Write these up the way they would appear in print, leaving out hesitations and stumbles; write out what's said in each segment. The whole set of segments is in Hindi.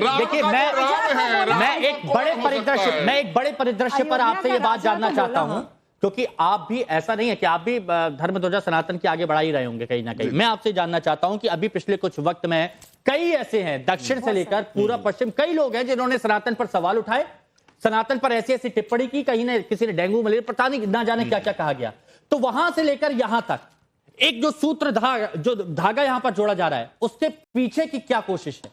देखिए मैं एक बड़े परिदृश्य पर आपसे ये बात जानना चाहता हूं, क्योंकि आप भी ऐसा नहीं है कि आप भी धर्म ध्वजा सनातन के आगे बढ़ा ही रहे होंगे कहीं ना कहीं। मैं आपसे जानना चाहता हूं कि अभी पिछले कुछ वक्त में कई ऐसे हैं, दक्षिण से लेकर पूर्व पश्चिम, कई लोग हैं जिन्होंने सनातन पर सवाल उठाए, सनातन पर ऐसी ऐसी टिप्पणी की, कहीं ने किसी ने डेंगू मलेरिया पता नहीं ना जाने क्या क्या कहा गया। तो वहां से लेकर यहां तक एक जो धागा यहां पर जोड़ा जा रहा है, उसके पीछे की क्या कोशिश है?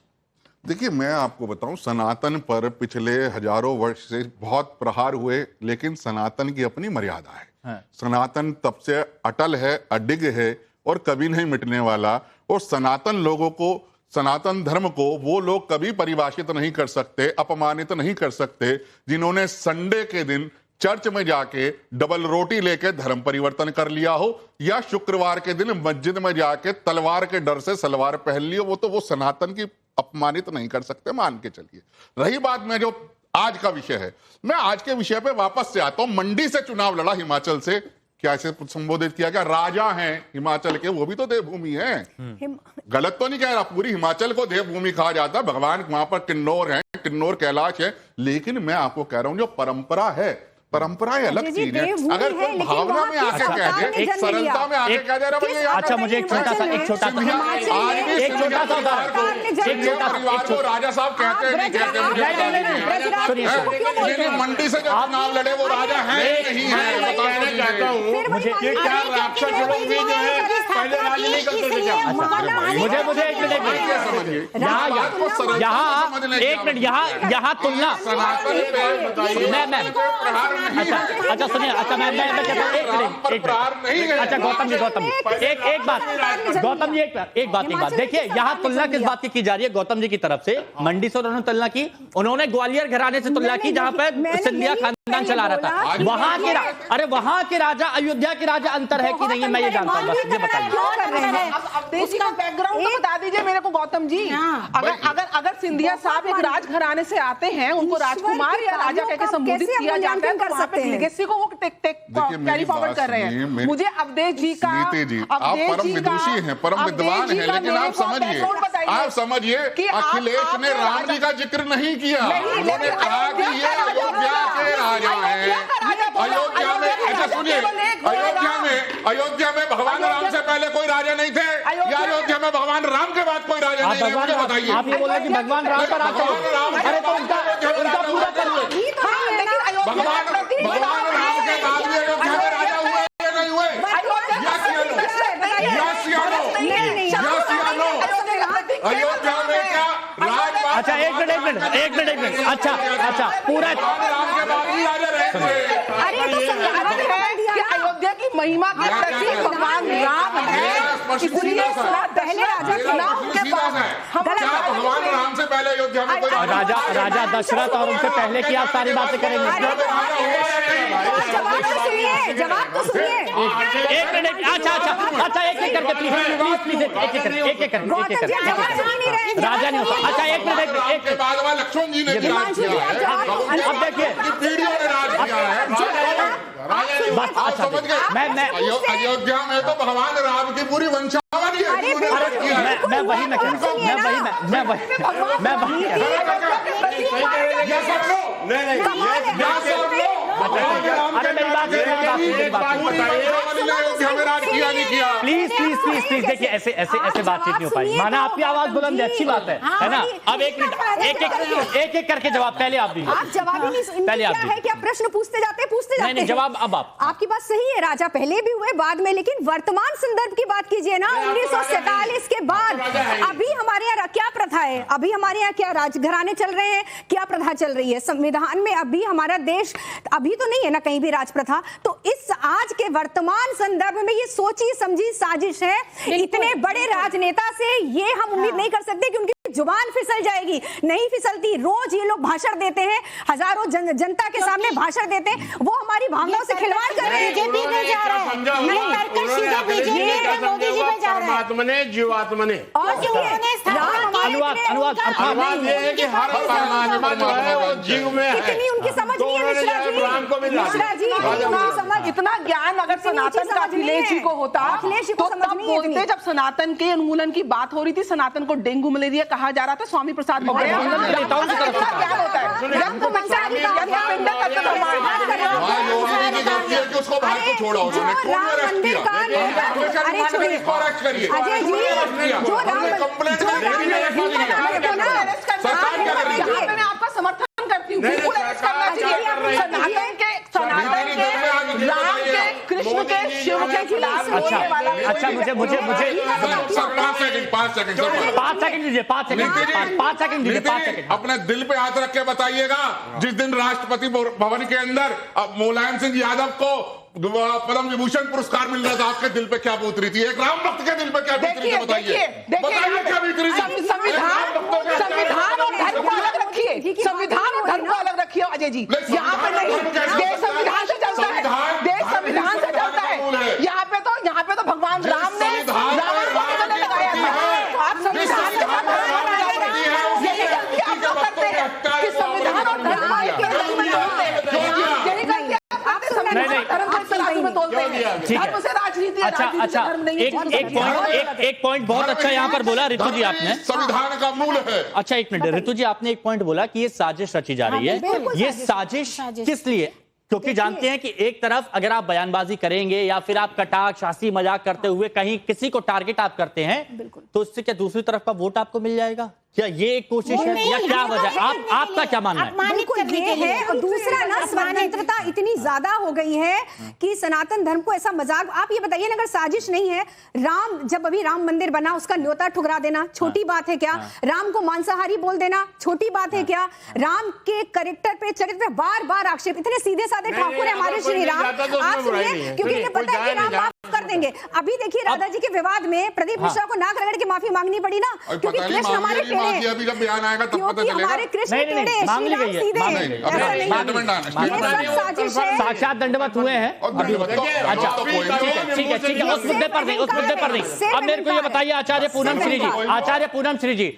देखिए, मैं आपको बताऊं, सनातन पर पिछले हजारों वर्ष से बहुत प्रहार हुए, लेकिन सनातन की अपनी मर्यादा है। हाँ। सनातन तब से अटल है, अडिग है और कभी नहीं मिटने वाला। और सनातन लोगों को, सनातन धर्म को वो लोग कभी परिभाषित नहीं कर सकते, अपमानित नहीं कर सकते जिन्होंने संडे के दिन चर्च में जाके डबल रोटी लेके धर्म परिवर्तन कर लिया हो, या शुक्रवार के दिन मस्जिद में जाके तलवार के डर से सलवार पहन लियो। वो सनातन की अपमानित नहीं कर सकते, मान के चलिए। रही बात में जो आज का विषय है, मैं आज के विषय पे वापस से आता हूं। मंडी से चुनाव लड़ा हिमाचल से, क्या ऐसे संबोधित किया गया? राजा हैं हिमाचल के, वो भी तो देवभूमि है। गलत तो नहीं कह रहा, पूरी हिमाचल को देवभूमि कहा जाता है। भगवान वहां पर किन्नौर है, किन्नौर कैलाश है। लेकिन मैं आपको कह रहा हूं, जो परंपरा है, परंपराएं अलग चीज है। अगर कोई भावना में आके कह दे, एक सरलता में आके कह दे रहा भैया। अच्छा, मुझे एक छोटा सा परिवार को राजा साहब कहते हैं, नहीं कहते? मंडी से जो चुनाव लड़े वो राजा है नहीं है? बताना चाहता हूँ मुझे ये क्या राक्षस लोग भी जो है पहले राज नहीं करते थे क्या? मुझे एक मिनट यहाँ तुलना अच्छा सुनिए। अच्छा मैं कहता हूँ अच्छा गौतम जी एक बात देखिए, यहाँ तुलना किस बात की जा रही है? गौतम जी की तरफ से मंडी से उन्होंने तुलना की, उन्होंने ग्वालियर घराने से तुलना की जहां पर सिंधिया खानदान चला रहा था। वहां के राजा अयोध्या के राजा अंतर है कि नहीं है? मैं ये जानता हूँ, बस ये बताइए। उसका बैकग्राउंड तो बता दीजिए मेरे को गौतम जी। अगर सिंधिया साहब एक राजघराने से आते हैं, उनको राजकुमार या राजा कहकर संबोधित किया जाता है, तो वहाँ पे लेगेसी को वो कैरी फॉरवर्ड कर रहे हैं। मुझे अवधेश जी का, आप परम विदुषी हैं, परम विद्वान हैं, लेकिन आप समझिए कि अखिलेश ने राम जी का जिक्र नहीं किया। उन्होंने कहा कि ये अयोध्या के राजा हैं। अयोध्या में, अच्छा सुनिए, अयोध्या में भगवान राम से पहले कोई राजा नहीं थे, या अयोध्या में भगवान राम के बाद कोई राजा नहीं है? मुझे बताइए। आप ये बोल रहे कि भगवान राम पर आते हैं, अरे तो उनका पूरा करिए। भगवान राम के बाद भी अयोध्या में राजा हुए या नहीं हुए? अयोध्या में क्या राज? अच्छा एक मिनट अच्छा पूरा अरे तो अयोध्या की महिमा का प्रतीक भगवान राम है, इसलिए पहले राजा चुनाव के बाद भगवान राम से पहले अयोध्या में कोई राजा दशरथ और उनसे पहले की आप सारी बातें करेंगे? जवाब तो सुनिए। एक मिनट अच्छा एक करके प्लीज एक राजा नहीं होता। अच्छा एक मिनट के बाद लक्ष्मण जी ने राज किया है। अब देखिए मैं अयोध्या में तो भगवान राम की पूरी वंशावली है। मैं वही प्लीज देखिए ऐसे बातचीत नहीं हो पाई। माना आपकी आवाज बुलंद है, अच्छी बात है ना? अब एक करके जवाब पहले आप दीजिए। आप जवाब ही नहीं, पहले आप है कि आप प्रश्न पूछते जाते नहीं जवाब अब आपकी बात सही है, राजा पहले भी हुए बाद में, लेकिन वर्तमान संदर्भ की बात कीजिए ना। 1947 के बाद अभी हमारे यहाँ क्या प्रथा है? अभी हमारे यहाँ क्या राजघराने चल रहे हैं? क्या प्रथा चल रही है? संविधान में अभी हमारा देश अभी तो नहीं है ना कहीं भी राज प्रथा। तो इस आज के वर्तमान संदर्भ में ये सोची समझी साजिश है। इतने बड़े राजनेता से ये हम उम्मीद नहीं कर सकते कि उनकी जुबान फिसल जाएगी, नहीं फिसलती। रोज ये लोग भाषण देते हैं, हजारों जनता के सामने भाषण देते हैं, वो हमारी भावनाओं से खिलवाड़ कर रहे हैं। बीजेपी पे जा रहा है, नहीं करकर सीधे बीजेपी पे मोदी जी पे जा रहा है। जीवात्मा ने और अनुवाद ये है कि हर परमात्मा जो है वो जीव में है। कितनी उनकी समझ नहीं है मिश्रा जी। राम को मिल मिश्रा जी इतना ज्ञान अगर सनातन का अखिलेश जी को होता तो तब बोलते, जब सनातन के उन्मूलन की बात हो रही थी, सनातन को डेंगू मलेरिया कहा जा रहा था, स्वामी प्रसाद मौर्य क्या होता है, उसको बाहर को छोड़ा उन्होंने, मैं आपका समर्थन करती हूँ, बिल्कुल अरेस्ट करना चाहिए। सनातन के राम के, कृष्ण के, शिव के खिलाफ बोलने वाला। अच्छा, मुझे 5 सेकंड दीजिए, 5 सेकंड। अपने दिल पे हाथ रख के बताइएगा, जिस दिन राष्ट्रपति भवन के अंदर मुलायम सिंह यादव को पद्म विभूषण पुरस्कार मिल रहा था, आपके दिल पे क्या बीत रही थी? एक राम भक्त के दिल पे क्या बीत रही थी? बताइए क्या बीत रही थी? संविधान और धर्म को अलग रखिए, संविधान और धर्म को अलग रखिए अजय जी। यहाँ पे नहीं, देश संविधान से चलता है, देश संविधान से चलता है। यहाँ पे तो भगवान राम ने रावण को गले लगाया था। आप संविधान के बात यही गलती आप लोग करते हैं कि संविधान और धर्म को एक धर्म में तोड़ते हैं। यही गलती आप धर्म को तराजू में तोलते हैं। धर्म से राजनीति, अच्छा, एक पॉइंट बहुत अच्छा यहाँ पर बोला ऋतु जी आपने, संविधान का मूल है। अच्छा, एक मिनट, ऋतु जी आपने एक पॉइंट बोला कि ये साजिश रची जा रही है। ये साजिश किस लिए? क्योंकि जानते हैं कि एक तरफ अगर आप बयानबाजी करेंगे या फिर आप कटाक्ष, हंसी मजाक करते हुए कहीं किसी को टारगेट आप करते हैं, तो इससे क्या दूसरी तरफ का वोट आपको मिल जाएगा? क्या ये एक कोशिश है या क्या वजह? आपका क्या मानना है? बिल्कुल ये है। और दूसरा ना, स्वतंत्रता इतनी ज्यादा हो गई है कि सनातन धर्म को ऐसा मजाक। आप ये बताइए ना, अगर साजिश नहीं है, जब अभी राम मंदिर बना उसका न्योता ठुकरा देना छोटी बात है क्या? राम को मांसाहारी बोल देना छोटी बात है क्या? राम के कैरेक्टर पे, चरित्र पे बार बार आक्षेप। इतने सीधे साधे ठाकुर है हमारे श्री राम, आप सुनिए, क्योंकि इन्हें पता है कि राम माफ कर देंगे। अभी देखिए राधा जी के विवाद में प्रदीप मिश्रा को नाक रगड़ के माफी मांगनी पड़ी ना, क्योंकि कृष्ण हमारे टेढ़े, अभी जब बयान आएगा तब पता चलेगा। हमारे कृष्ण टेढ़े, श्री राम सीधे। साक्षात दंडवत हुए हैं। अच्छा, ठीक है, उस मुद्दे पर नहीं। अब मेरे को ये बताइए आचार्य पूनम श्री जी,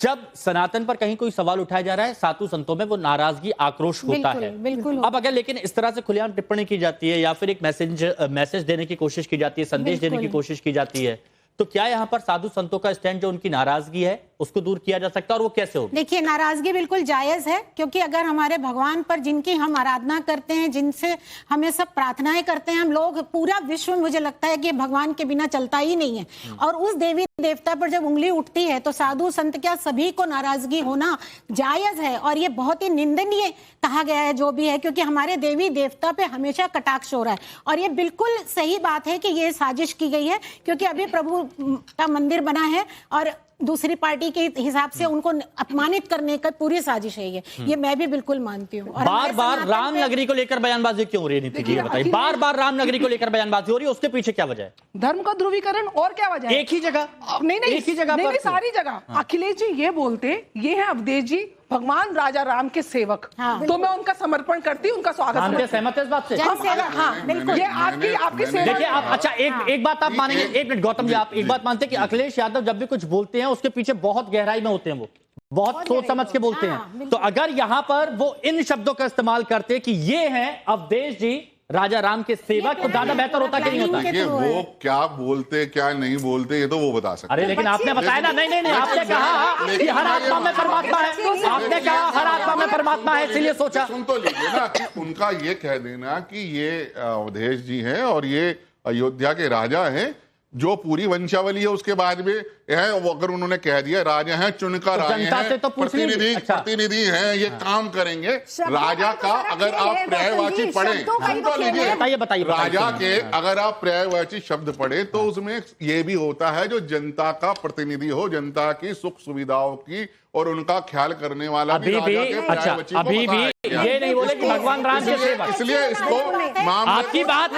जब सनातन पर कहीं कोई सवाल उठाया जा रहा है, साधु संतों में वो नाराजगी, आक्रोश होता है। बिल्कुल। अब अगर लेकिन इस तरह से खुलेआम टिप्पणी की जाती है या फिर एक मैसेज देने की कोशिश की जाती है, संदेश देने की कोशिश की जाती है, तो क्या यहाँ पर साधु संतों का स्टैंड, जो उनकी नाराजगी है, उसको दूर किया जा सकता है? और वो कैसे होगी? देखिए, नाराजगी बिल्कुल जायज है, क्योंकि अगर हमारे भगवान पर, जिनकी हम आराधना करते हैं, जिनसे हमें सब प्रार्थनाएं करते हैं हम लोग, पूरा विश्व, मुझे लगता है कि भगवान के बिना चलता ही नहीं है। और उस देवी देवता पर जब उंगली उठती है, तो साधु संत क्या, सभी को नाराजगी होना जायज है। और ये बहुत ही निंदनीय कहा गया है जो भी है, क्योंकि हमारे देवी देवता पे हमेशा कटाक्ष हो रहा है। और ये बिल्कुल सही बात है कि ये साजिश की गई है, क्योंकि अभी प्रभु का मंदिर बना है और दूसरी पार्टी के हिसाब से उनको अपमानित करने का पूरी साजिश है ये मैं भी बिल्कुल मानती हूँ। बार बार रामनगरी को लेकर बयानबाजी क्यों हो रही है नीति जी, ये बताइए? बार बार रामनगरी को लेकर बयानबाजी हो रही है, उसके पीछे क्या वजह है? धर्म का ध्रुवीकरण, और क्या वजह है? एक ही जगह नहीं, एक ही जगह नहीं, सारी जगह। अखिलेश जी ये बोलते, ये है अवधेश जी भगवान राजा राम के सेवक, तो मैं उनका समर्पण करती हूँ, उनका स्वागत। सहमत है इस बात से? हाँ, बिल्कुल। ये आपकी सेवा। देखिए आप, अच्छा, एक बात आप मानेंगे, एक मिनट गौतम जी, आप एक बात मानते हैं कि अखिलेश यादव जब भी कुछ बोलते हैं उसके पीछे बहुत गहराई में होते हैं, वो बहुत सोच समझ के बोलते हैं। तो अगर यहाँ पर वो इन शब्दों का इस्तेमाल करते कि ये हैं अवधेश जी राजा राम के सेवक, तो ज्यादा बेहतर होता कि नहीं होता? देखिए, वो क्या बोलते क्या नहीं बोलते ये तो वो बता सकते। अरे लेकिन आपने बताया ना, नहीं, आपने कहा कि हर आत्मा में परमात्मा है, आपने कहा हर आत्मा में परमात्मा है, इसलिए सोचा। सुन तो लीजिए ना, कि उनका ये कह देना कि ये अवधेश जी हैं और ये अयोध्या के राजा हैं, जो पूरी वंशावली है उसके बाद में है, वो अगर उन्होंने कह दिया राजा हैं, चुनकर आए हैं, प्रतिनिधि हैं, ये काम करेंगे। राजा का अगर आप पर्यायवाची पढ़ें, तो लीजिए, बताइए राजा के अगर आप पर्यायवाची शब्द पढ़े तो उसमें ये भी होता है जो जनता का प्रतिनिधि हो, जनता की सुख सुविधाओं की और उनका ख्याल करने वाला भी राजा के पर्यायवाची को अभी भी ये नहीं बोले कि भगवान राम के सेवक, इसलिए इसको आपकी बात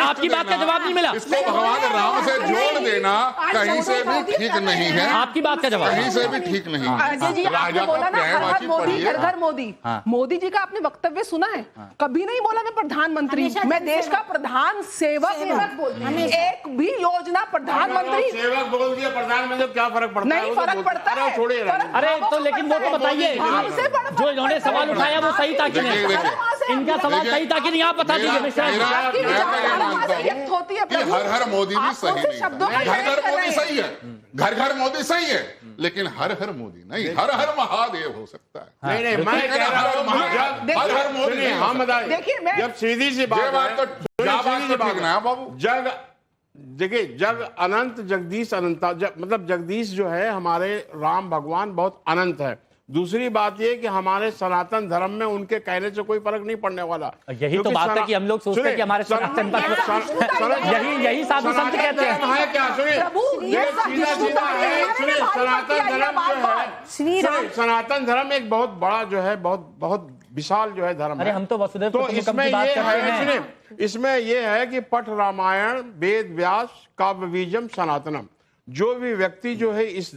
का जवाब नहीं मिला। इसको भगवान राम से जोड़ देना कहीं से भी ठीक नहीं है। है, आपकी बात का जवाब कहीं से भी ठीक नहीं है। अजय जी, आपने राजा बोला का ना हर घर प्यायवाची मोदी पढ़िए। घर घर मोदी। हाँ। मोदी जी का आपने वक्तव्य सुना है? कभी नहीं बोला मैं प्रधानमंत्री, हमेशा मैं जनसेवक। देश का प्रधान सेवक बोलती हूँ। एक भी योजना प्रधानमंत्री सेवक बोल दिया प्रधानमंत्री, क्या फर्क पड़ता है? नहीं वो तो फर्क बोलते- पड़ता अरे है। छोड़िए ना। फर्क अरे आपको तो लेकिन वो तो पड़ता है। बताइए, हमसे बड़ा जो इन्होंने फर्क सवाल पड़ता उठाया वो है। सही था कि नहीं? देखिए, इनका सवाल सही था कि नहीं, आप बता दीजिए मिश्रा जी। मेरा- आपकी मैं तो ये मानता विचारधारा व्यक्त होती है हूँ कि प्रभु। हर मोदी भी आप सही उनसे नहीं शब्दों का था। चयन घर कर मोदी रहे हैं। सही है, घर मोदी सही है, लेकिन हर मोदी नहीं, हर महादेव हो सकता है। नहीं नहीं, मैं कह रहा हूँ हर मोदी सुनिए, नहीं हम हो सकता। बताइए, देखिए, मैं- जब सीधी सी ये बात बात है, तो सुनिए, क्या बात सीधी सी तो ठीक ना है बाबू। जग देखिए, जग अनंत जगदीश अनंता, मतलब जगदीश जो है हमारे राम भगवान बहुत अनंत है। दूसरी बात ये कि हमारे सनातन धर्म में उनके कहने से कोई फर्क नहीं पड़ने वाला। यही तो बात है कि हम लोग सोचते हैं कि हमारे सनातन यही साधु संत कहते हैं। है क्या? सुनिए, प्रभु, ये ये सीधा सीधा है। सुनिए, सनातन धर्म जो है, श्री राम। सुनिए, सनातन धर्म एक बहुत बड़ा जो है, बहुत विशाल जो है धर्म अरे है। हम तो वसुदेव तो कुटुंबकम इसमें की बात ये करते है, हैं। सुनिए, इसमें ये है कि पठ रामायण वेद व्यास काव्य बीजम सनातनम। जो भी व्यक्ति जो है इस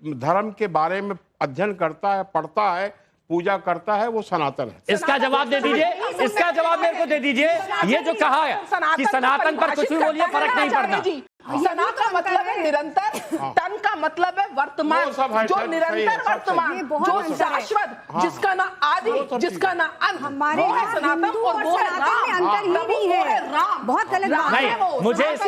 धर्म के बारे में अध्ययन करता है, पढ़ता है, पूजा करता है, वो सनातन है। इसका जवाब दे दीजिए, इसका जवाब मेरे को दे दीजिए। ये जो कहा है कि सनातन पर कुछ भी बोलिए फर्क नहीं पड़ना। सना का मतलब है निरंतर, तन का मतलब है वर्तमान, वो सब है, जो सही है, निरंतर सब सही। वर्तमान, ये बहुत जो अंतर है। शाश्वत, जिसका ना आदि, वो सब जिसका ना अंत, हमारे वो है यहाँ सनातन हिंदू और वो है सनातन में राम। अंतर ही प्रभु, नहीं वो है। राम। बहुत गलत राम बात है है। वो, नहीं, मुझे सनातन इसका